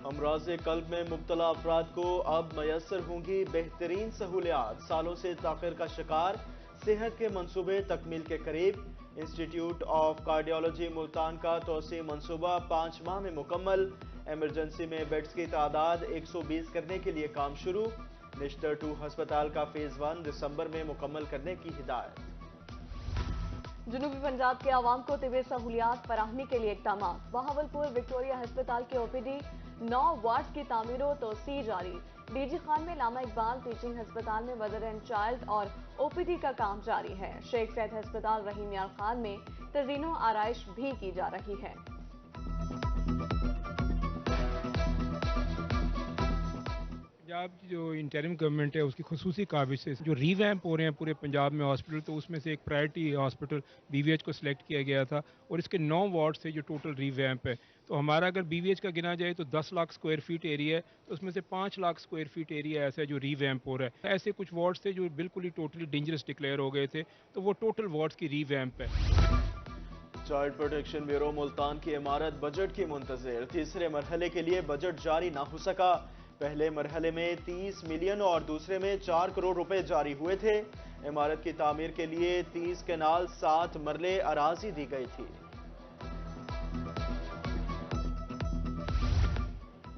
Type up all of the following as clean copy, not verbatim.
امراض قلب میں مبتلا افراد کو اب میسر ہوں گی بہترین سہولیات، سالوں سے تاخیر کا شکار صحت کے منصوبے تکمیل کے قریب۔ انسٹیٹیوٹ آف کارڈیالوجی ملتان کا توسیع منصوبہ 5 ماہ میں مکمل، ایمرجنسی میں بیڈز کی تعداد 120 کرنے کے لیے کام شروع۔ نشتر 2 ہسپتال کا فیز 1 دسمبر میں مکمل کرنے کی ہدایت۔ جنوبی پنجاب کے عوام کو طبی سہولیات فراہمی کے لیے اقدامات، بہاولپور وکٹوریہ ہسپتال کے او پی ڈی 9 وارڈز کی تعمیر و توسیع جاری۔ ڈی جی خان میں علامہ اقبال ٹیچنگ ہسپتال میں مدر اینڈ چائلڈ اور او پی ڈی کا کام جاری ہے۔ شیخ زید ہسپتال رحیم یار خان میں تزئین و آرائش بھی کی جا رہی ہے۔ پنجاب کی جو انٹرم گورنمنٹ ہے اس کی خصوصی کاوش سے جو ری ویمپ ہو رہے ہیں پورے پنجاب میں ہاسپٹل، تو اس میں سے ایک priority hospital B V H کو سلیکٹ کیا گیا تھا، اور اس کے 9 وارڈ سے جو ٹوٹل ری ویمپ ہے، تو ہمارا اگر بی وی ایچ کا گنا جائے تو 10 لاکھ سکوائر فیٹ ایریا ہے، تو اس میں سے 5 لاکھ سکوائر فیٹ ایریا ایسا ہے جو ری ویمپ ہو رہا ہے۔ ایسے کچھ وارڈز تھے جو بالکل ہی ٹوٹلی ڈینجرس ڈکلیئر ہو گئے تھے، تو وہ ٹوٹل وارڈز کی ری ویمپ ہے۔ چائلڈ پروٹیکشن بیورو ملتان کی عمارت بجٹ کی منتظر، تیسرے مرحلے کے لیے بجٹ جاری نہ ہو سکا۔ پہلے مرحلے میں 30 ملین اور دوسرے میں 4 کروڑ روپے جاری ہوئے تھے۔ عمارت کی تعمیر کے لیے 30 کنال 7 مرلے اراضی دی گئی تھی۔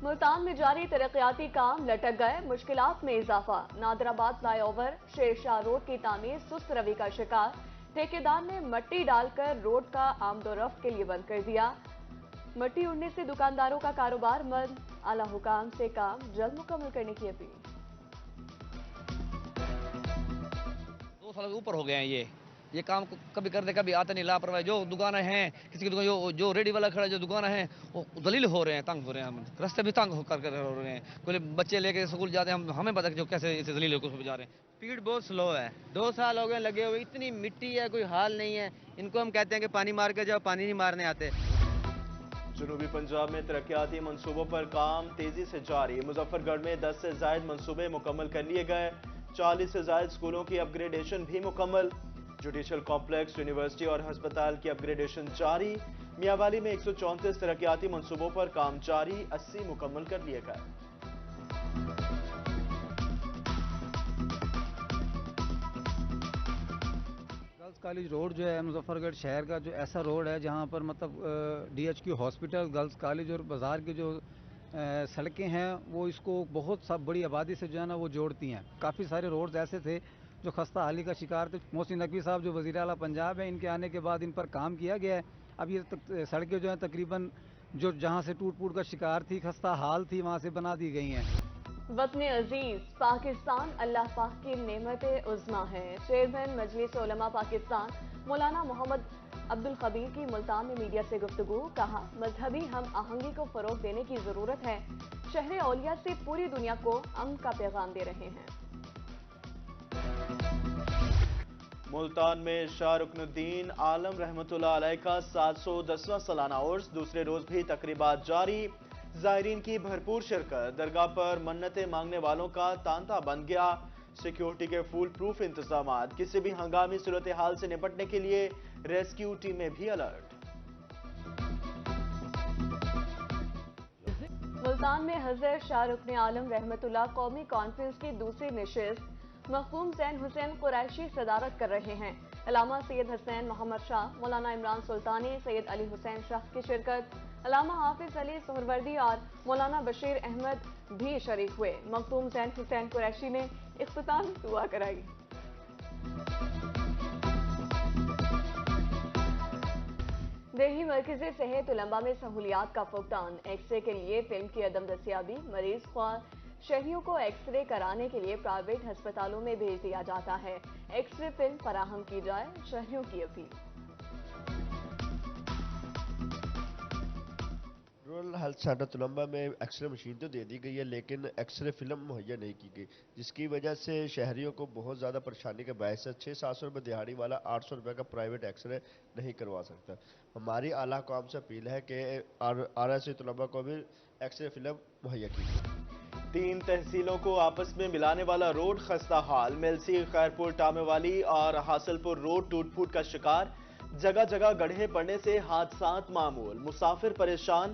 ملتان میں جاری ترقیاتی کام لٹک گئے، مشکلات میں اضافہ۔ نادر آباد fly over Sher Shah road کی تعمیر سست روی کا شکار، ٹھیکیدار نے مٹی ڈال کر روڈ کا آمد و رفت کے لیے بند کر دیا۔ مٹی اڑنے سے دکانداروں کا کاروبار بند، اعلی حکام سے کام جلد مکمل کرنے کی اپیل۔ 2 سال اوپر ہو گئے ہیں یہ کام کبھی کرتے کبھی آتے نہیں، لاپرواہی۔ جو دکانیں ہیں، کسی کی دکان جو ریڈی والا کھڑا ہے، جو دکانیں ہیں وہ ذلیل ہو رہے ہیں، تنگ ہو رہے ہیں، رستے بھی تنگ ہو رہے ہیں۔ کوئی بچے لے کے اسکول جاتے ہیں، ہمیں پتہ جو کیسے اسے ذلیل ہو کے جا رہے ہیں۔ اسپیڈ بہت سلو ہے، 2 سال ہو گئے لگے ہوئے، اتنی مٹی ہے کوئی حال نہیں ہے۔ ان کو ہم کہتے ہیں کہ پانی مار کے جاؤ، پانی نہیں مارنے آتے۔ جنوبی پنجاب میں ترقیاتی منصوبوں پر کام تیزی سے جاری، مظفر گڑھ میں 10 سے زائد منصوبے مکمل کر لیے گئے، 40 سے زائد سکولوں کی اپ گریڈیشن بھی مکمل۔ جوڈیشل کمپلیکس، یونیورسٹی اور ہسپتال کی اپ گریڈیشن جاری۔ میاں والی میں 134 ترقیاتی منصوبوں پر کام جاری، 80 مکمل کر لیے گئے۔ گرلز کالج روڈ جو ہے مظفر گڑھ شہر کا جو ایسا روڈ ہے جہاں پر مطلب D H Q hospital, girls college اور بازار کی جو سڑکیں ہیں وہ اس کو بہت سب بڑی آبادی سے جو ہے نا وہ جوڑتی ہیں۔ کافی سارے روڈز ایسے تھے جو خستہ حالی کا شکار تھے۔ محسن نقوی صاحب جو وزیر اعلیٰ پنجاب ہیں، ان کے آنے کے بعد ان پر کام کیا گیا ہے۔ اب یہ سڑکیں جو ہیں تقریباً جو جہاں سے ٹوٹ پھوٹ کا شکار تھی، خستہ حال تھی، وہاں سے بنا دی گئی ہیں۔ وطن عزیز پاکستان اللہ پاک کی نعمت عظمیٰ ہے، چیئرمین مجلس علماء پاکستان مولانا محمد عبدالخبیر کی ملتان میں میڈیا سے گفتگو، کہا مذہبی ہم آہنگی کو فروغ دینے کی ضرورت ہے، شہر اولیاء سے پوری دنیا کو امن کا پیغام دے رہے ہیں۔ ملتان میں شاہ رکن الدین عالم رحمۃ اللہ علیہ کا 710واں سالانہ عرس، دوسرے روز بھی تقریبات جاری، زائرین کی بھرپور شرکت، درگاہ پر منتیں مانگنے والوں کا تانتا بن گیا۔ سیکیورٹی کے فول پروف انتظامات، کسی بھی ہنگامی صورتحال سے نپٹنے کے لیے ریسکیو ٹیمیں بھی الرٹ۔ ملتان میں حضرت شاہ رکن عالم رحمت اللہ قومی کانفرنس کی دوسری نشست، مخدوم زین حسین قریشی صدارت کر رہے ہیں۔ علامہ سید حسین محمد شاہ، مولانا عمران سلطانی، سید علی حسین شاہ کی شرکت، علامہ حافظ علی سہروردی اور مولانا بشیر احمد بھی شریک ہوئے۔ مخدوم زین حسین قریشی نے اختتامی دعا کرائی۔ دیہی مرکز صحت علماء میں سہولیات کا فقدان، ایکس رے کے لیے فلم کی عدم دستیابی، مریض خواہ شہریوں کو ایکس رے کرانے کے لیے پرائیویٹ ہسپتالوں میں بھیج دیا جاتا ہے، ایکس رے فلم فراہم کی جائے، شہریوں کی اپیل۔ رورل ہیلتھ سینٹر تلمبہ میں ایکس رے مشین تو دے دی گئی ہے، لیکن ایکس رے فلم مہیا نہیں کی گئی، جس کی وجہ سے شہریوں کو بہت زیادہ پریشانی کا باعث ہے۔ 600-700 روپے دیہڑی والا 800 روپے کا پرائیویٹ ایکس رے نہیں کروا سکتا۔ ہماری اعلیٰ حکام سے اپیل ہے کہ آر ایس سی طلبہ کو بھی ایکس رے فلم مہیا کی جائے۔ 3 تحصیلوں کو آپس میں ملانے والا روڈ خستہ حال، میلسی، خیرپور، ٹامے والی اور حاصل پور روڈ ٹوٹ پھوٹ کا شکار، جگہ جگہ گڑھے پڑنے سے حادثات معمول، مسافر پریشان۔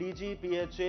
DG PHA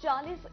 40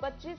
25